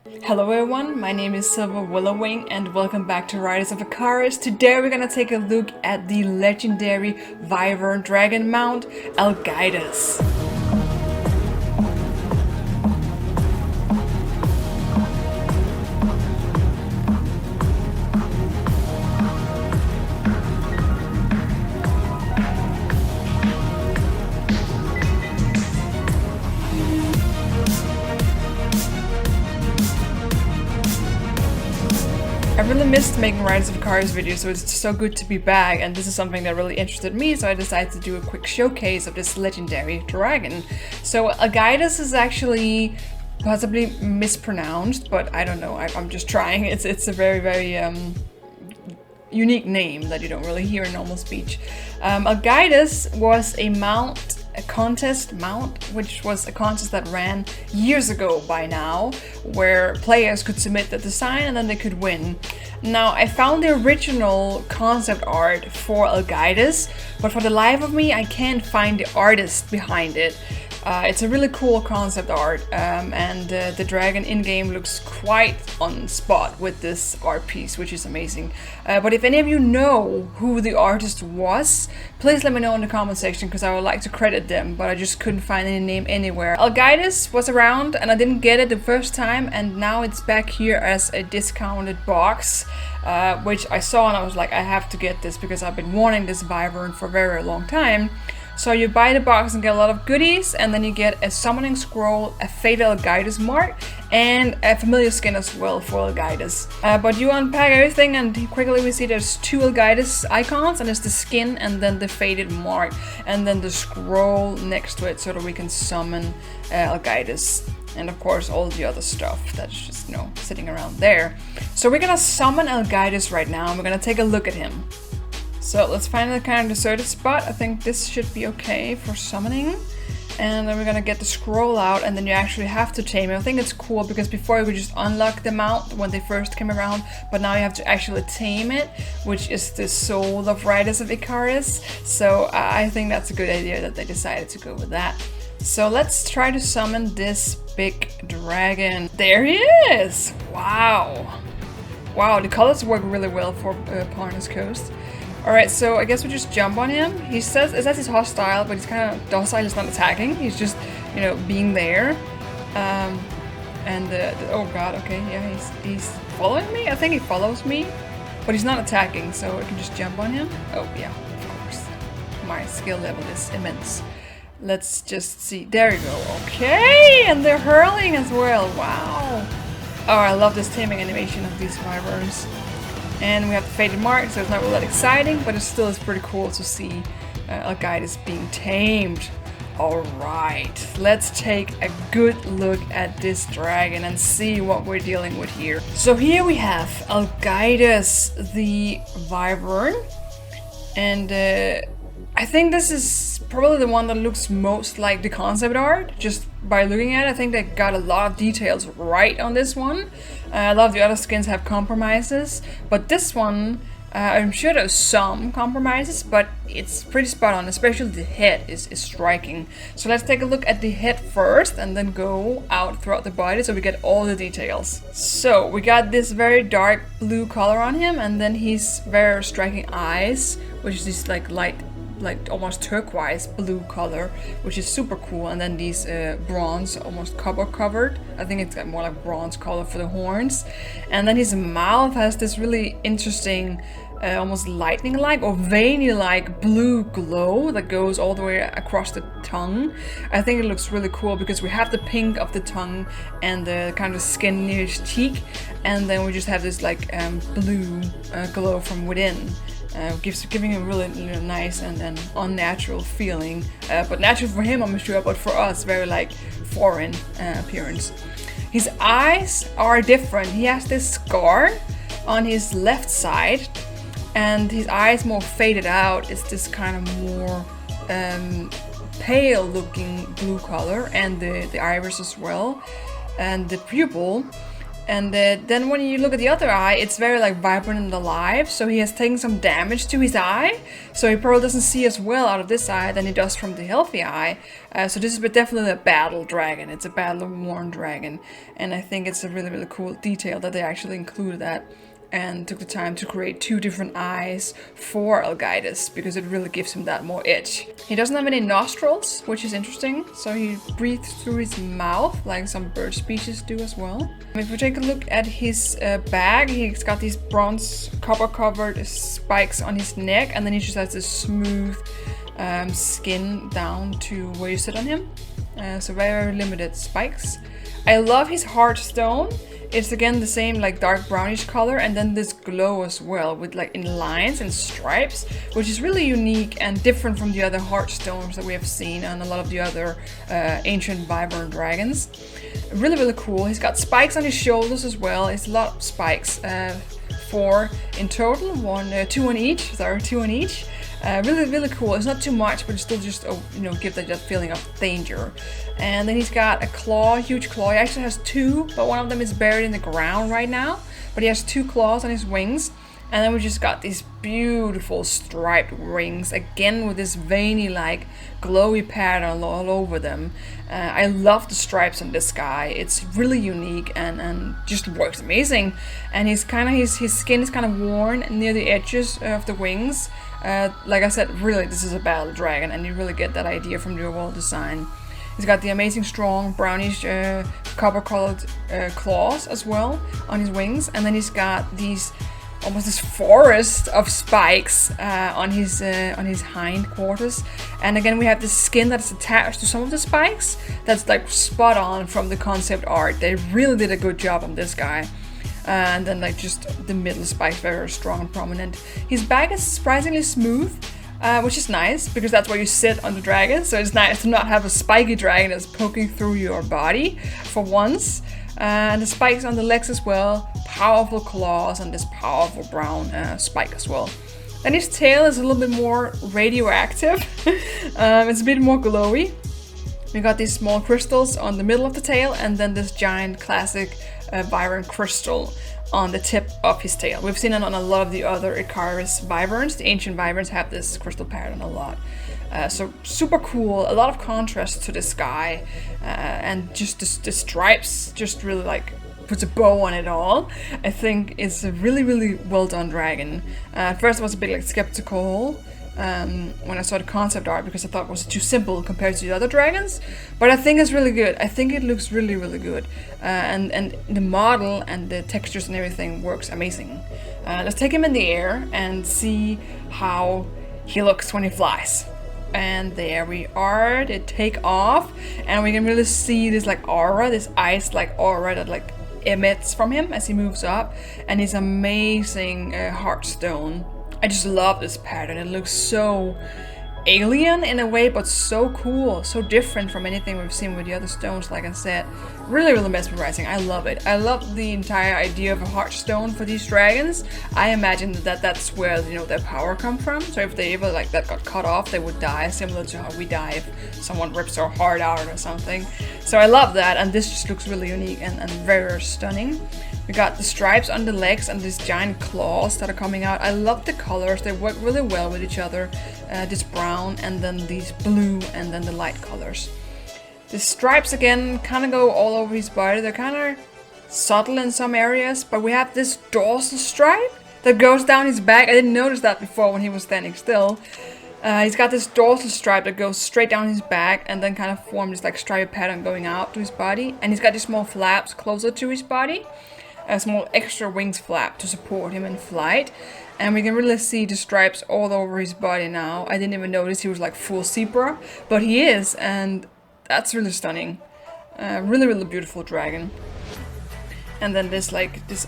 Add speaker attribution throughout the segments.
Speaker 1: Hello everyone, my name is Silver Willowwing and welcome back to Riders of Icarus. Today we're gonna take a look at the legendary Wyvern dragon mount, Algidus. I really missed making Riders of Icarus videos, so it's so good to be back, and this is something that really interested me, so I decided to do a quick showcase of this legendary dragon. So Algidus is actually possibly mispronounced, but I don't know, I'm just trying. It's a very unique name that you don't really hear in normal speech. Algidus was a contest mount, which was a contest that ran years ago by now, where players could submit the design and then they could win. Now, I found the original concept art for Algidus, but for the life of me, I can't find the artist behind it. It's a really cool concept art, and the dragon in-game looks quite on spot with this art piece, which is amazing. But if any of you know who the artist was, please let me know in the comment section, because I would like to credit them, but I just couldn't find any name anywhere. Algidus was around, and I didn't get it the first time, and now it's back here as a discounted box, which I saw and I was like, I have to get this, because I've been wanting this Wyvern for a very long time. So you buy the box and get a lot of goodies, and then you get a summoning scroll, a fatal Algidus mark, and a familiar skin as well for Algidus. But you unpack everything and quickly we see there's two Algidus icons, and there's the skin and then the faded mark, and then the scroll next to it so that we can summon Algidus. And of course all the other stuff that's just, sitting around there. So we're gonna summon Algidus right now, and we're gonna take a look at him. So let's find a kind of deserted spot. I think this should be okay for summoning. And then we're gonna get the scroll out, and then you actually have to tame it. I think it's cool because before you could just unlock the mount when they first came around, but now you have to actually tame it, which is the soul of Riders of Icarus. So I think that's a good idea that they decided to go with that. So let's try to summon this big dragon. There he is! Wow! Wow, the colors work really well for Parnas Coast. Alright, so I guess we just jump on him. It says he's hostile, but he's kind of docile, he's not attacking. He's just, being there. Oh god, okay, yeah, he's following me? I think he follows me, but he's not attacking, so I can just jump on him. Oh yeah, of course. My skill level is immense. Let's just see. There you go. Okay, and they're hurling as well. Wow. Oh, I love this taming animation of these wyverns. And we have the faded mark, so it's not really that exciting, but it still is pretty cool to see Algidus being tamed. Alright, let's take a good look at this dragon and see what we're dealing with here. So here we have Algidus the Wyvern, and I think this is probably the one that looks most like the concept art. Just by looking at it, I think they got a lot of details right on this one. A lot of the other skins have compromises, but this one, I'm sure there's some compromises, but it's pretty spot on, especially the head is striking. So let's take a look at the head first and then go out throughout the body so we get all the details. So we got this very dark blue color on him, and then he's very striking eyes, which is this like almost turquoise blue color, which is super cool. And then these bronze, almost copper covered. I think it's got more like bronze color for the horns. And then his mouth has this really interesting, almost lightning-like or veiny-like blue glow that goes all the way across the tongue. I think it looks really cool because we have the pink of the tongue and the kind of skin near his cheek, and then we just have this like blue glow from within. Giving a really nice and unnatural feeling, but natural for him I'm sure, but for us very like foreign appearance. His eyes are different. He has this scar on his left side, and his eyes more faded out. It's this kind of more pale looking blue color, and the iris as well, and the pupil. And then when you look at the other eye, it's very like vibrant and alive. So he has taken some damage to his eye. So he probably doesn't see as well out of this eye than he does from the healthy eye. So this is definitely a battle dragon. It's a battle-worn dragon. And I think it's a really, really cool detail that they actually included that. And took the time to create 2 different eyes for Algidus, because it really gives him that more edge. He doesn't have any nostrils, which is interesting, so he breathes through his mouth like some bird species do as well. If we take a look at his back, he's got these bronze copper covered spikes on his neck, and then he just has this smooth skin down to where you sit on him. So very limited spikes. I love his hard stone. It's again the same like dark brownish color, and then this glow as well with like in lines and stripes, which is really unique and different from the other heart stones that we have seen on a lot of the other ancient Wyvern dragons. Really, really cool. He's got spikes on his shoulders as well. It's a lot of spikes, 4 in total, 2 on each. Sorry, 2 on each. Really, really cool. It's not too much, but it's still just, give that feeling of danger. And then he's got a claw, huge claw. He actually has 2, but one of them is buried in the ground right now. But he has 2 claws on his wings. And then we just got these beautiful striped wings, again with this veiny-like glowy pattern all over them. I love the stripes on this guy. It's really unique and just works amazing. And his skin is kind of worn near the edges of the wings. Like I said, really, this is a battle dragon, and you really get that idea from the overall design. He's got the amazing strong brownish copper-colored claws as well on his wings, and then he's got these almost this forest of spikes on his hindquarters. And again, we have the skin that's attached to some of the spikes. That's like spot on from the concept art. They really did a good job on this guy. And then like just the middle spikes very strong and prominent. His back is surprisingly smooth, which is nice because that's where you sit on the dragon. So it's nice to not have a spiky dragon that's poking through your body for once. And the spikes on the legs as well, powerful claws and this powerful brown spike as well. Then his tail is a little bit more radioactive. It's a bit more glowy. We got these small crystals on the middle of the tail, and then this giant classic Wyvern crystal on the tip of his tail. We've seen it on a lot of the other Icarus Wyverns. The ancient Wyverns have this crystal pattern a lot. So super cool, a lot of contrast to this guy, and just the stripes just really like puts a bow on it all. I think it's a really, really well done dragon. First I was a bit like skeptical when I saw the concept art because I thought it was too simple compared to the other dragons, but I think it's really good. I think it looks really, really good, and the model and the textures and everything works amazing. Let's take him in the air and see how he looks when he flies. And there we are, they take off, and we can really see this like aura, this ice like aura that like emits from him as he moves up, and his amazing heartstone. I just love this pattern. It looks so alien in a way, but so cool, so different from anything we've seen with the other stones. Like I said, really, really mesmerizing. I love it. I love the entire idea of a heartstone for these dragons. I imagine that that's where their power comes from. So if they ever like that got cut off, they would die, similar to how we die if someone rips our heart out or something. So I love that, and this just looks really unique and very stunning. We got the stripes on the legs and these giant claws that are coming out. I love the colors. They work really well with each other. This brown and then these blue and then the light colors. The stripes again kind of go all over his body. They're kind of subtle in some areas, but we have this dorsal stripe that goes down his back. I didn't notice that before when he was standing still. He's got this dorsal stripe that goes straight down his back and then kind of forms this like striped pattern going out to his body. And he's got these small flaps closer to his body. A small extra wings flap to support him in flight, and we can really see the stripes all over his body now. I didn't even notice he was like full zebra, but he is, and that's really stunning. Really, really beautiful dragon. And then this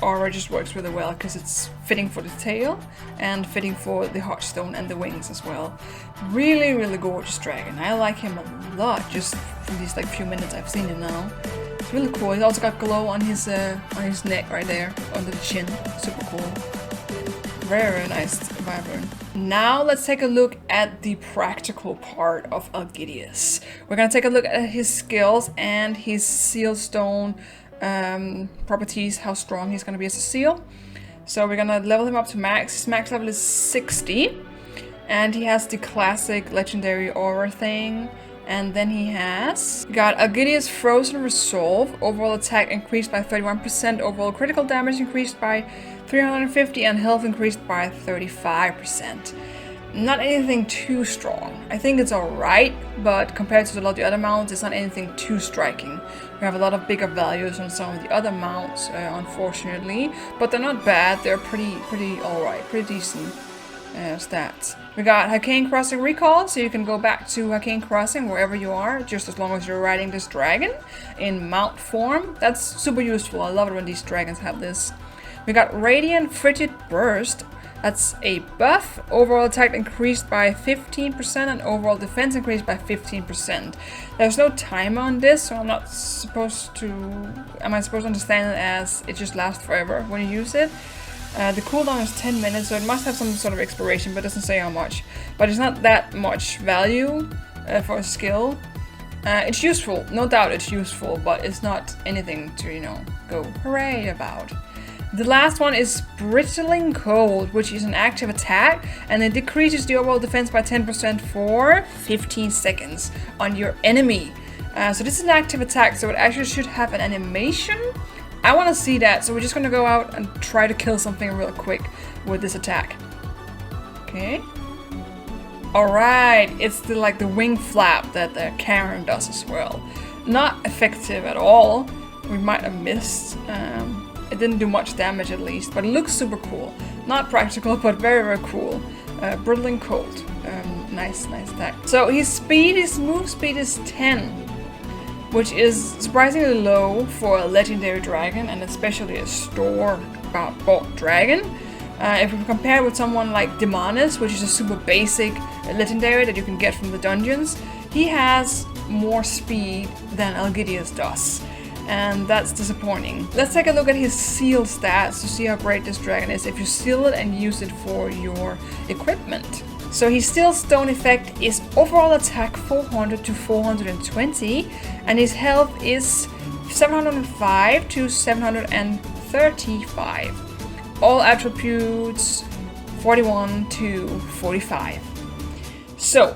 Speaker 1: aura just works really well because it's fitting for the tail and fitting for the heartstone and the wings as well. Really, really gorgeous dragon. I like him a lot just from these few minutes I've seen him now. It's really cool. He's also got glow on his neck right there, under the chin. Super cool. Very, very nice Wyvern. Now let's take a look at the practical part of Algidus. We're gonna take a look at his skills and his seal stone properties, how strong he's gonna be as a seal. So we're gonna level him up to max. His max level is 60. And he has the classic legendary aura thing. And then he has got Algidus Frozen Resolve. Overall attack increased by 31%. Overall critical damage increased by 350. And health increased by 35%. Not anything too strong. I think it's alright, but compared to a lot of the other mounts, it's not anything too striking. We have a lot of bigger values on some of the other mounts, unfortunately. But they're not bad. They're pretty alright. Pretty decent stats. We got Hakeem Crossing Recall, so you can go back to Hakeem Crossing wherever you are, just as long as you're riding this dragon in mount form. That's super useful. I love it when these dragons have this. We got Radiant Frigid Burst. That's a buff. Overall attack increased by 15% and overall defense increased by 15%. There's no timer on this, so I'm not supposed to... Am I supposed to understand it as it just lasts forever when you use it? The cooldown is 10 minutes, so it must have some sort of expiration, but it doesn't say how much. But it's not that much value for a skill. It's useful, no doubt it's useful, but it's not anything to, you know, go hooray about. The last one is Brittling Cold, which is an active attack, and it decreases the overall defense by 10% for 15 seconds on your enemy. So this is an active attack, so it actually should have an animation. I want to see that, so we're just going to go out and try to kill something real quick with this attack. Okay. Alright, it's the wing flap that Karen does as well. Not effective at all. We might have missed. It didn't do much damage at least, but it looks super cool. Not practical, but very cool. Brittling Cold. Nice attack. So his move speed is 10. Which is surprisingly low for a legendary dragon, and especially a store-bought dragon. If we compare with someone like Demonis, which is a super basic legendary that you can get from the dungeons, he has more speed than Algidus does. And that's disappointing. Let's take a look at his seal stats to see how great this dragon is if you seal it and use it for your equipment. So his Steel Stone effect is overall attack 400 to 420, and his health is 705 to 735. All attributes 41 to 45. So,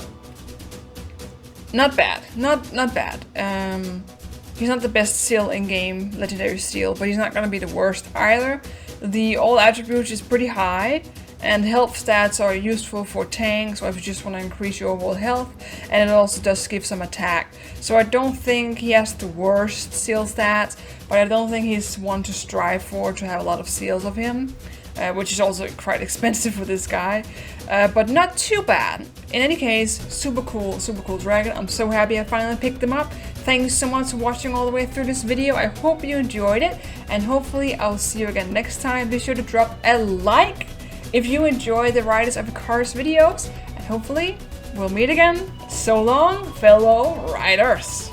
Speaker 1: not bad. Not bad. He's not the best seal in-game legendary seal, but he's not gonna be the worst either. The all attributes is pretty high. And health stats are useful for tanks or if you just want to increase your overall health. And it also does give some attack. So I don't think he has the worst seal stats, but I don't think he's one to strive for to have a lot of seals of him. Which is also quite expensive for this guy. But not too bad. In any case, super cool dragon. I'm so happy I finally picked them up. Thank you so much for watching all the way through this video. I hope you enjoyed it. And hopefully I'll see you again next time. Be sure to drop a like if you enjoy the Riders of Icarus videos, and hopefully we'll meet again. So long, fellow riders!